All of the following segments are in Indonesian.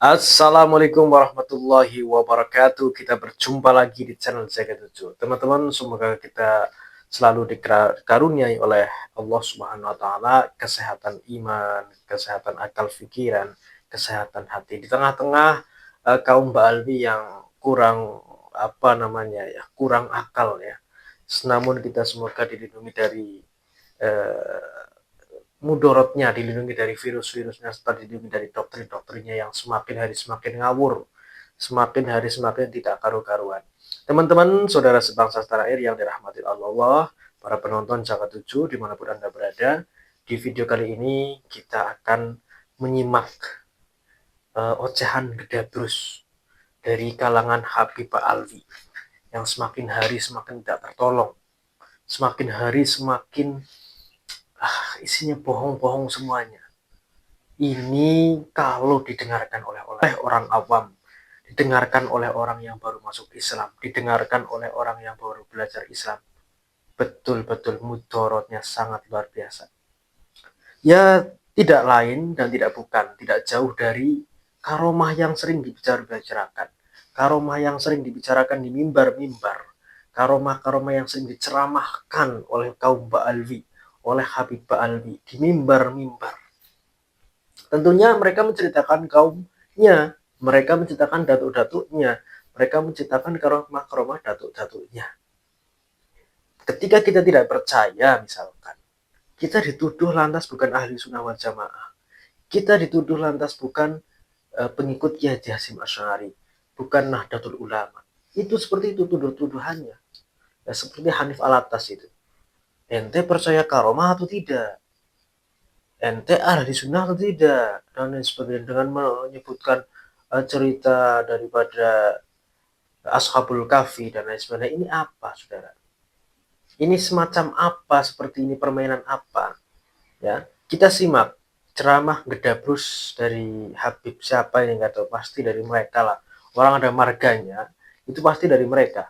Assalamualaikum warahmatullahi wabarakatuh. Kita berjumpa lagi di channel Jaga 7. Teman-teman, semoga kita selalu dikaruniai oleh Allah Subhanahu wa taala kesehatan iman, kesehatan akal pikiran, kesehatan hati di tengah-tengah kaum Ba'alwi yang kurang kurang akal ya. Namun kita semoga dilindungi dari eh, mudorotnya, dilindungi dari virus-virusnya, serta dilindungi dari doktrin-doktrinnya yang semakin hari semakin ngawur, semakin hari semakin tidak karu-karuan. Teman-teman, saudara sebangsa setanah air yang dirahmati Allah, para penonton Jaga 7 dimanapun Anda berada, di video kali ini kita akan menyimak ocehan gedabrus dari kalangan Habib Alwi yang semakin hari semakin tidak tertolong, semakin hari semakin isinya bohong-bohong semuanya. Ini kalau didengarkan oleh orang awam, didengarkan oleh orang yang baru masuk Islam, didengarkan oleh orang yang baru belajar Islam, betul-betul mudorotnya sangat luar biasa. Ya, tidak lain dan tidak bukan, tidak jauh dari karomah yang sering dibicarakan, karomah yang sering dibicarakan di mimbar-mimbar, karomah-karomah yang sering diceramahkan oleh kaum Ba'alwi, oleh Habib Ba'alwi di mimbar-mimbar. Tentunya mereka menceritakan kaumnya, mereka menceritakan datuk-datuknya, mereka menceritakan karomah-karomah datuk-datuknya. Ketika kita tidak percaya, misalkan, kita dituduh lantas bukan ahli sunnah wal jamaah, kita dituduh lantas bukan pengikut Kiai Haji Hasyim Asy'ari, bukan Nahdlatul Ulama. Itu seperti itu tuduh-tuduhannya. Ya, seperti Hanif Alatas itu. Ente percaya karomah atau tidak? Ente ahli sunnah atau tidak? Dan lain sebagainya, dengan menyebutkan cerita daripada Ashabul Kahfi dan lain sebagainya. Ini apa, saudara? Ini semacam apa? Seperti ini permainan apa? Ya, kita simak ceramah gedabrus dari Habib siapa ini nggak tahu, pasti dari mereka lah. Orang ada marganya, itu pasti dari mereka.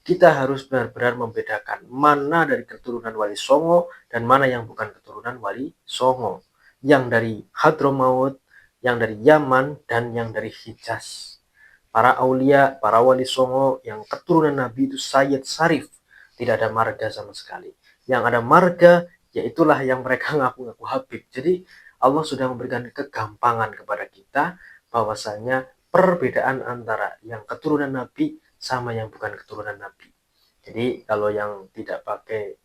Kita harus benar-benar membedakan mana dari keturunan Wali Songo dan mana yang bukan keturunan Wali Songo. Yang dari Hadramaut, yang dari Yaman, dan yang dari Hijaz. Para aulia, para Wali Songo yang keturunan Nabi itu Sayyid Sarif. Tidak ada marga sama sekali. Yang ada marga, yaitulah yang mereka ngaku-ngaku Habib. Jadi Allah sudah memberikan kegampangan kepada kita bahwasanya perbedaan antara yang keturunan Nabi sama yang bukan keturunan Nabi. Jadi kalau yang tidak pakai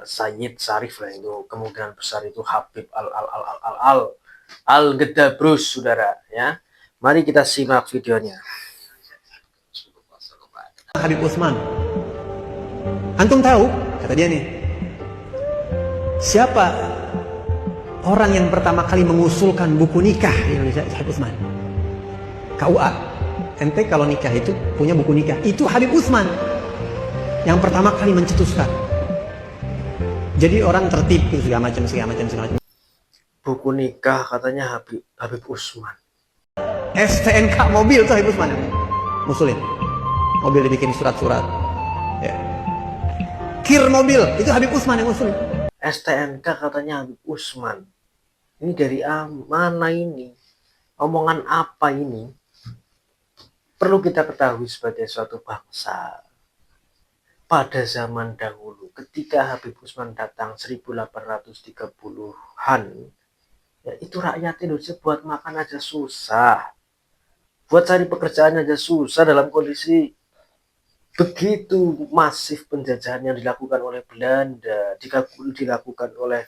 Sayyid Sarif lah, itu kemungkinan besar itu Habib al Gedabrus, saudara ya. Mari kita simak videonya. Habib Utsman. Antum tahu, kata dia nih, siapa orang yang pertama kali mengusulkan buku nikah di Indonesia? Habib Utsman. KUA. Ente kalau nikah itu punya buku nikah. Itu Habib Utsman yang pertama kali mencetuskan. Jadi orang tertib segala macam. Buku nikah katanya Habib Utsman. STNK mobil tuh Habib Utsman. Ngusulin. Mobil dibikin surat-surat. Ya. Kir mobil itu Habib Utsman yang ngusulin. STNK katanya Habib Utsman. Ini dari mana ini? Omongan apa ini? Perlu kita ketahui sebagai suatu bangsa. Pada zaman dahulu, ketika Habib Utsman datang 1830-an, ya itu rakyat Indonesia buat makan aja susah. Buat cari pekerjaan aja susah dalam kondisi begitu masif penjajahan yang dilakukan oleh Belanda, dilakukan oleh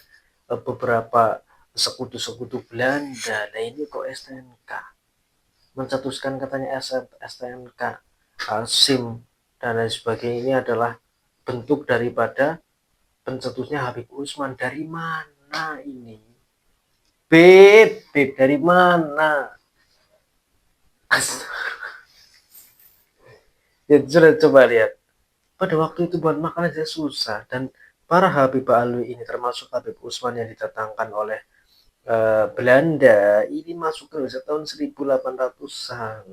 beberapa sekutu-sekutu Belanda. Nah ini kok STNK mencetuskan katanya STNK, SIM dan lain sebagainya, ini adalah bentuk daripada pencetusnya Habib Utsman. Dari mana ini? Beb, dari mana? Ya sudah, coba lihat. Pada waktu itu buat makan aja susah, dan para Habib Alwi ini termasuk Habib Utsman yang didatangkan oleh Belanda ini masuk ke Indonesia tahun 1800-an.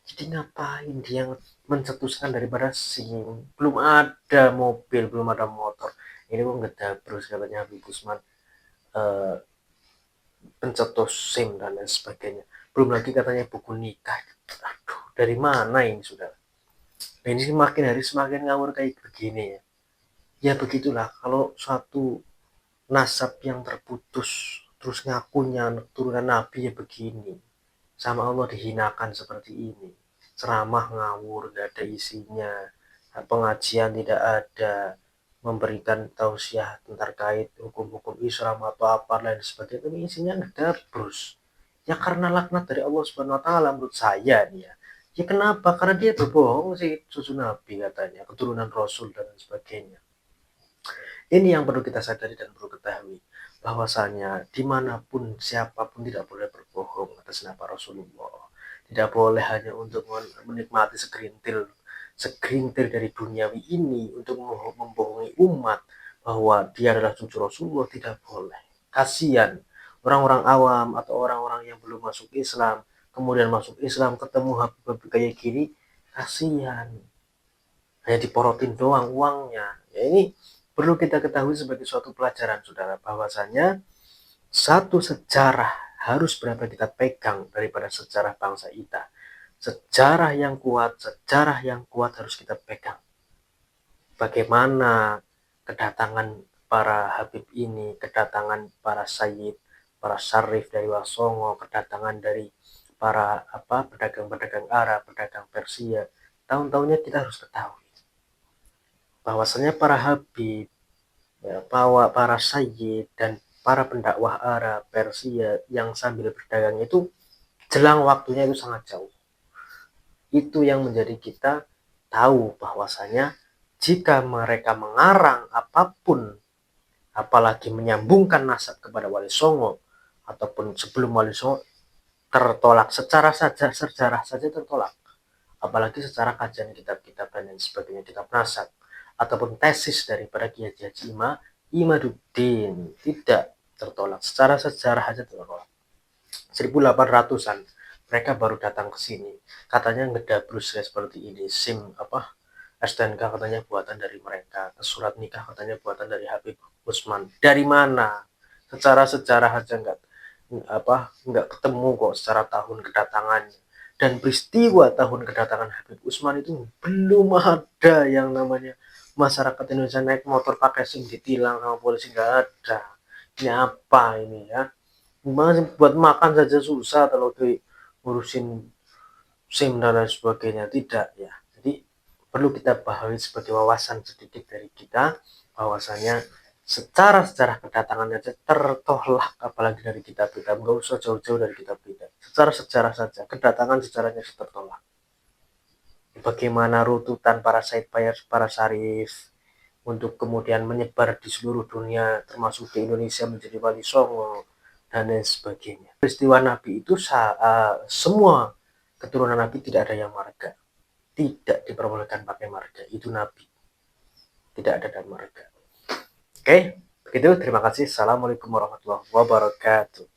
Jadi ngapain dia mencetuskan daripada SIM? Belum ada mobil, belum ada motor. Ini kok ngedabrus katanya Habib Utsman pencetus SIM dan lain sebagainya. Belum lagi katanya buku nikah. Aduh, dari mana ini saudara? Nah, ini semakin hari semakin ngawur kayak begini ya. Ya begitulah kalau suatu nasab yang terputus terus ngakunya turunan nabi ya begini. Sama Allah dihinakan seperti ini. Ceramah ngawur, gak ada isinya. Pengajian tidak ada. Memberikan tausiah terkait hukum-hukum Islam atau apa lain sebagainya. Tapi isinya ngedabrus. Ya karena laknat dari Allah Subhanahu Wa Taala menurut saya nih ya. Ya kenapa? Karena dia berbohong sih cucu Nabi katanya, keturunan Rasul dan sebagainya. Ini yang perlu kita sadari dan perlu ketahui bahwasanya dimanapun siapapun tidak boleh berbohong atas nama Rasulullah. Tidak boleh hanya untuk menikmati segerintir dari duniawi ini untuk membohongi umat bahwa dia adalah cucu Rasulullah, tidak boleh. Kasihan orang-orang awam atau orang-orang yang belum masuk Islam, kemudian masuk Islam ketemu Habib kayak gini, kasihan. Hanya diporotin doang uangnya. Ya ini perlu kita ketahui sebagai suatu pelajaran saudara bahwasanya satu sejarah harus berapa kita pegang daripada sejarah bangsa kita. Sejarah yang kuat harus kita pegang. Bagaimana kedatangan para Habib ini, kedatangan para Sayyid, para Syarif dari Wasongo, kedatangan dari para pedagang-pedagang Arab, pedagang Persia, tahun-tahunnya kita harus ketahui bahwasanya para Habib, ya, para Sayyid dan para pendakwah Arab, Persia yang sambil berdagang itu jelang waktunya itu sangat jauh. Itu yang menjadi kita tahu bahwasanya jika mereka mengarang apapun, apalagi menyambungkan nasab kepada Wali Songo ataupun sebelum Wali Songo, tertolak secara sejarah saja tertolak. Apalagi secara kajian kitab-kitab dan sebagainya, kitab nasab ataupun tesis daripada Kiai Haji Imaduddin tidak tertolak. Secara sejarah saja tertolak. 1800-an mereka baru datang ke sini. Katanya ngedabrus ya seperti ini. SIM STNK katanya buatan dari mereka. Surat nikah katanya buatan dari Habib Utsman. Dari mana? Secara sejarah aja nggak ketemu kok secara tahun kedatangannya. Dan peristiwa tahun kedatangan Habib Utsman itu belum ada yang namanya masyarakat Indonesia naik motor pakai SIM ditilang sama polisi, nggak ada. Ini apa ini ya? Gimana buat makan saja susah kalau ngurusin SIM dan lain sebagainya, tidak ya. Jadi perlu kita pahami sebagai wawasan sedikit dari kita bahwasanya secara sejarah kedatangannya saja tertolak, apalagi dari kitab-kitab, nggak usah jauh-jauh dari kitab-kitab. Secara sejarah saja kedatangan sejarahnya tertolak. Bagaimana rututan para Said para Syarif untuk kemudian menyebar di seluruh dunia termasuk di Indonesia menjadi Wali Songo dan lain sebagainya. Peristiwa Nabi itu semua keturunan Nabi tidak ada yang marga, tidak diperbolehkan pakai marga, itu Nabi, tidak ada dan marga. Oke, begitu. Terima kasih. Assalamualaikum warahmatullahi wabarakatuh.